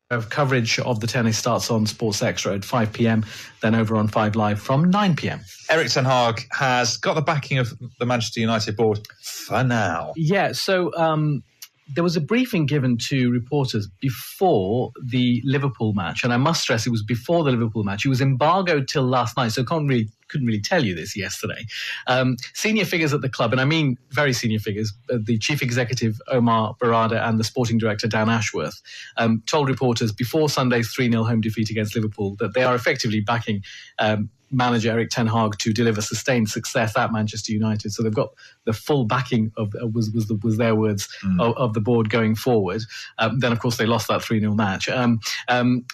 Coverage of the tennis starts on Sports Extra at 5 p.m, then over on 5 Live from 9 p.m. Erik ten Hag has got the backing of the Manchester United board for now. Yeah, so there was a briefing given to reporters before the Liverpool match, and I must stress it was before the Liverpool match. It was embargoed till last night, so couldn't really tell you this yesterday. Senior figures at the club, and I mean very senior figures, the chief executive Omar Barada and the sporting director Dan Ashworth, told reporters before Sunday's 3-0 home defeat against Liverpool that they are effectively backing manager Erik ten Hag to deliver sustained success at Manchester United. So they've got the full backing of was their words of the board going forward. Then of course they lost that 3-0 match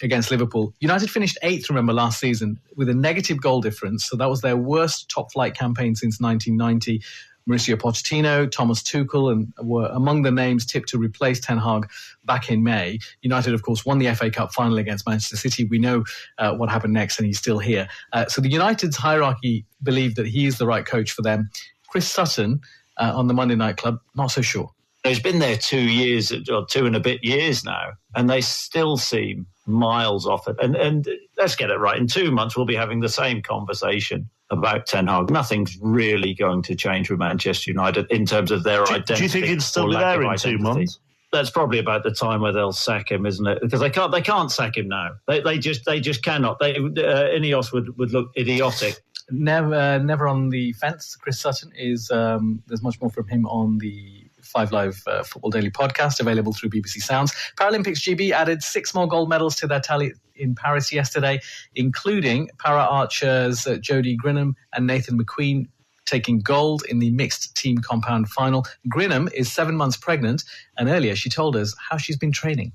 against Liverpool. United finished 8th, remember, last season with a negative goal difference. So that was their worst top flight campaign since 1990. Mauricio Pochettino, Thomas Tuchel, and were among the names tipped to replace Ten Hag back in May. United, of course, won the FA Cup final against Manchester City. We know what happened next, and he's still here. So the United's hierarchy believe that he is the right coach for them. Chris Sutton on the Monday Night Club, not so sure. He's been there 2 years, or 2 and a bit years now, and they still seem miles off it. And let's get it right. In 2 months, we'll be having the same conversation about Ten Hag. Nothing's really going to change with Manchester United in terms of their identity. Do you think he's still there in 2 months? That's probably about the time where they'll sack him, isn't it? Because they can't sack him now. They just cannot. Ineos would look idiotic. Never on the fence. Chris Sutton is. There's much more from him on the 5 Live Football Daily podcast, available through BBC Sounds. Paralympics GB added 6 more gold medals to their tally in Paris yesterday, including para-archers Jodie Grinham and Nathan McQueen taking gold in the mixed team compound final. Grinham is 7 months pregnant, and earlier she told us how she's been training.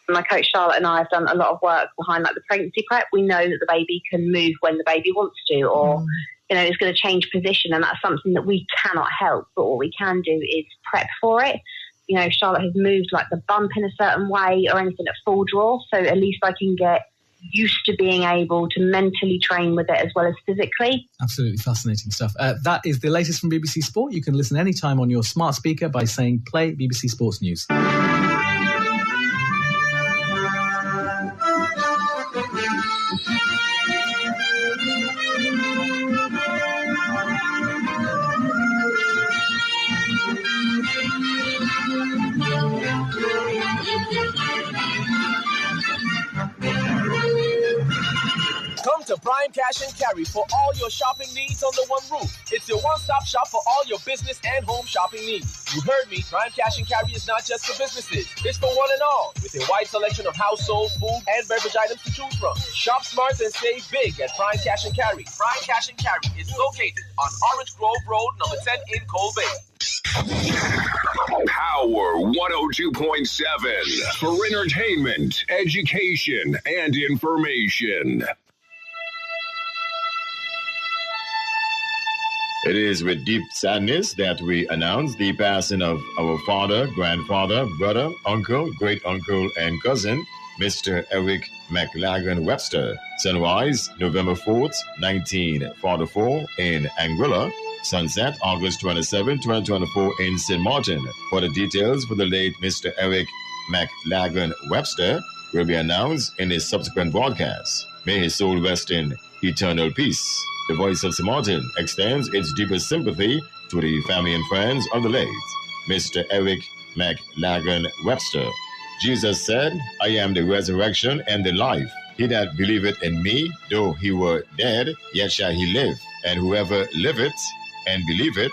My coach Charlotte and I have done a lot of work behind the pregnancy prep. We know that the baby can move when the baby wants to, or it's going to change position, and that's something that we cannot help. But what we can do is prep for it. Charlotte has moved like the bump in a certain way or anything at full draw, so at least I can get used to being able to mentally train with it as well as physically. Absolutely fascinating stuff. That is the latest from BBC Sport. You can listen anytime on your smart speaker by saying play BBC Sports News. Come to Prime Cash and Carry for all your shopping needs under one roof. It's your one-stop shop for all your business and home shopping needs. You heard me. Prime Cash and Carry is not just for businesses. It's for one and all, with a wide selection of household, food, and beverage items to choose from. Shop smart and save big at Prime Cash and Carry. Prime Cash and Carry is located on Orange Grove Road, number 10 in Cold Bay. Power 102.7 for entertainment, education, and information. It is with deep sadness that we announce the passing of our father, grandfather, brother, uncle, great-uncle, and cousin, Mr. Eric McLagan Webster. Sunrise, November 4th, 1944 in Anguilla. Sunset, August 27, 2024 in St. Maarten. For the details for the late Mr. Eric McLagan Webster will be announced in his subsequent broadcast. May his soul rest in eternal peace. The Voice of St. Maarten extends its deepest sympathy to the family and friends of the late Mr. Eric McLagan Webster. Jesus said, I am the resurrection and the life. He that believeth in me, though he were dead, yet shall he live. And whoever liveth and believeth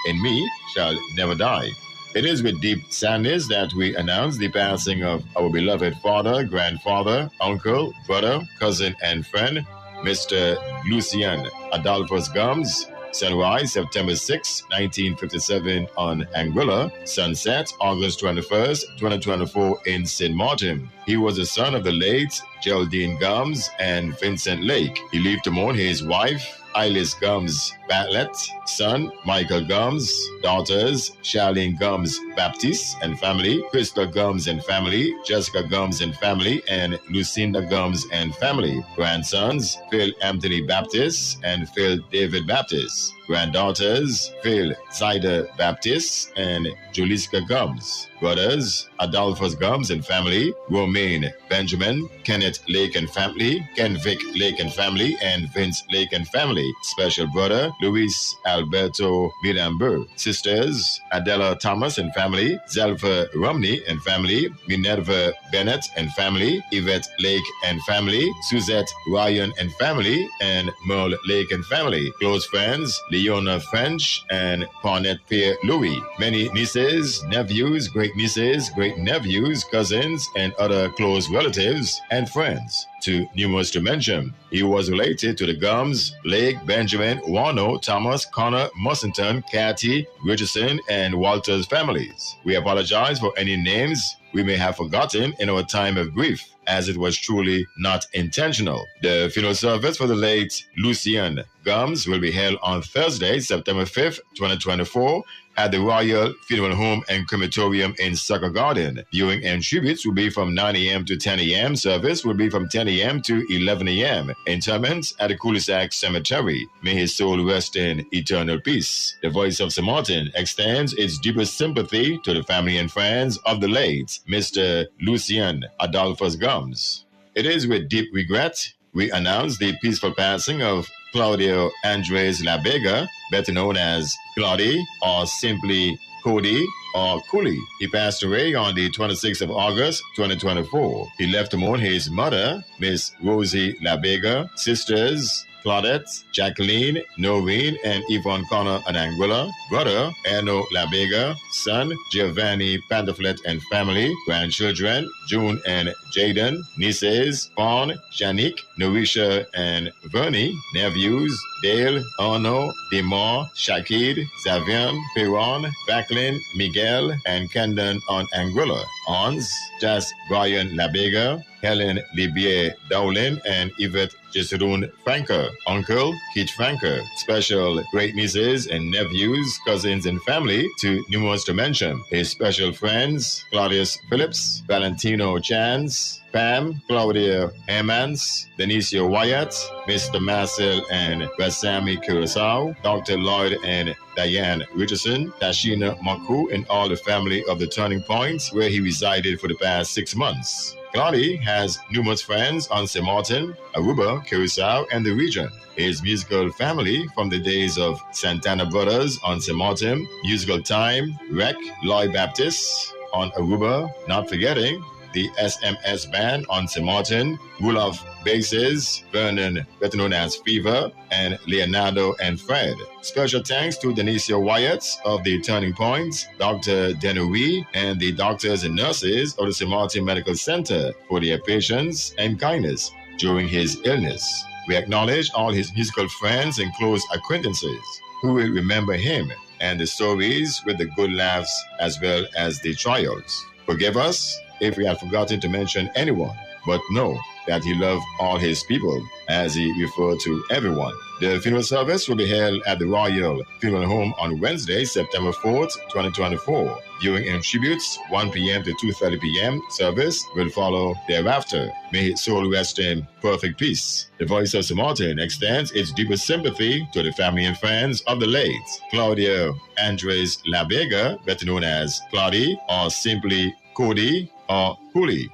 in me shall never die. It is with deep sadness that we announce the passing of our beloved father, grandfather, uncle, brother, cousin, and friend, Mr. Lucien Adolphus Gums. Sunrise, September 6, 1957 on Anguilla. Sunset, August 21st, 2024 in St. Maarten. He was the son of the late Geraldine Gums and Vincent Lake. He lived to mourn his wife, Eilis Gums Bartlett, son Michael Gums, daughters Charlene Gums Baptiste and family, Crystal Gums and family, Jessica Gums and family, and Lucinda Gums and family. Grandsons Phil Anthony Baptist and Phil David Baptist. Granddaughters, Phil Zyder Baptist and Juliska Gumbs. Brothers, Adolphus Gumbs and family, Romaine Benjamin, Kenneth Lake and family, Ken Vic Lake and family, and Vince Lake and family. Special brother, Luis Alberto Miramber. Sisters, Adela Thomas and family, Zelfa Romney and family, Minerva Bennett and family, Yvette Lake and family, Suzette Ryan and family, and Merle Lake and family. Close friends, Leona French and Parnett Pierre Louis. Many nieces, nephews, great nieces, great nephews, cousins, and other close relatives and friends. Too numerous to mention. He was related to the Gums, Blake, Benjamin, Wano, Thomas, Connor, Mussington, Cathy, Richardson, and Walter's families. We apologize for any names we may have forgotten in our time of grief, as it was truly not intentional. The funeral service for the late Lucien Gums will be held on Thursday, September 5th, 2024, at the Royal Funeral Home and Crematorium in Sucker Garden. Viewing and tributes will be from 9 a.m. to 10 a.m. Service will be from 10 a.m. to 11 a.m. Interment at the Cul-de-Sac Cemetery. May his soul rest in eternal peace. The Voice of St. Maarten extends its deepest sympathy to the family and friends of the late Mr. Lucien Adolphus Gums. It is with deep regret we announce the peaceful passing of Claudio Andres Labega, better known as Claudie, or simply Cody or Cooley. He passed away on the 26th of August, 2024. He left to mourn his mother, Miss Rosie Labega, sisters Claudette, Jacqueline, Noreen, and Yvonne Connor and Anguilla, brother Erno Labega, son Giovanni Pantaflet and family, grandchildren June and Jaden, nieces Fawn, Janique, Norisha, and Vernie, nephews Dale, Arno, Demar, Shakid, Zavian, Perron, Backlin, Miguel, and Kendon on Anguilla, aunts Jas Brian Labega, Helen Libier Dowlin, and Yvette Jesurun Franker, uncle Keith Franker, special great nieces and nephews, cousins, and family, too numerous to mention. His special friends, Claudius Phillips, Valentino Chance, Pam, Claudia Hermans, Denisio Wyatt, Mr. Marcel and Basami Curacao, Dr. Lloyd and Diane Richardson, Tashina Maku, and all the family of the Turning Point, where he resided for the past 6 months. Claudie has numerous friends on St. Maarten, Aruba, Curacao, and the region. His musical family from the days of Santana Brothers on St. Maarten, Musical Time, Rec, Lloyd Baptist on Aruba, not forgetting the SMS Band on St. Maarten, Rulof Bases, Vernon, better known as Fever, and Leonardo and Fred. Special thanks to Denisio Wyatt of the Turning Point, Dr. Denoury, and the doctors and nurses of the St. Maarten Medical Center for their patience and kindness during his illness. We acknowledge all his musical friends and close acquaintances who will remember him and the stories with the good laughs as well as the trials. Forgive us if we have forgotten to mention anyone, but know that he loved all his people as he referred to everyone. The funeral service will be held at the Royal Funeral Home on Wednesday, September 4th, 2024. Viewing and tributes, 1 p.m. to 2:30 p.m. Service will follow thereafter. May his soul rest in perfect peace. The Voice of St. Maarten extends its deepest sympathy to the family and friends of the late Claudio Andres Labega, better known as Claudie, or simply Cody or Cooley.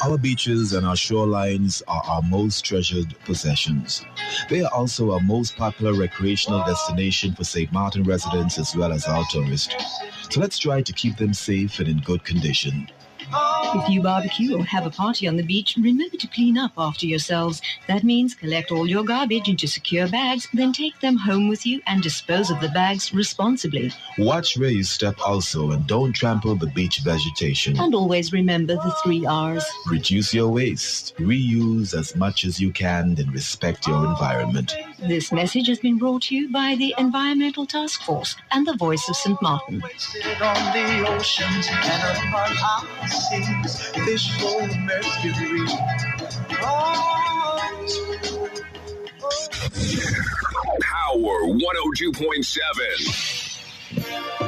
Our beaches and our shorelines are our most treasured possessions. They are also our most popular recreational destination for St. Maarten residents as well as our tourists. So let's try to keep them safe and in good condition. If you barbecue or have a party on the beach, remember to clean up after yourselves. That means collect all your garbage into secure bags, then take them home with you and dispose of the bags responsibly. Watch where you step also and don't trample the beach vegetation. And always remember the 3 R's. Reduce your waste, reuse as much as you can, and respect your environment. This message has been brought to you by the Environmental Task Force and the Voice of St. Maarten. On the oceans and upon our seas, fish full of mercury. Power 102.7.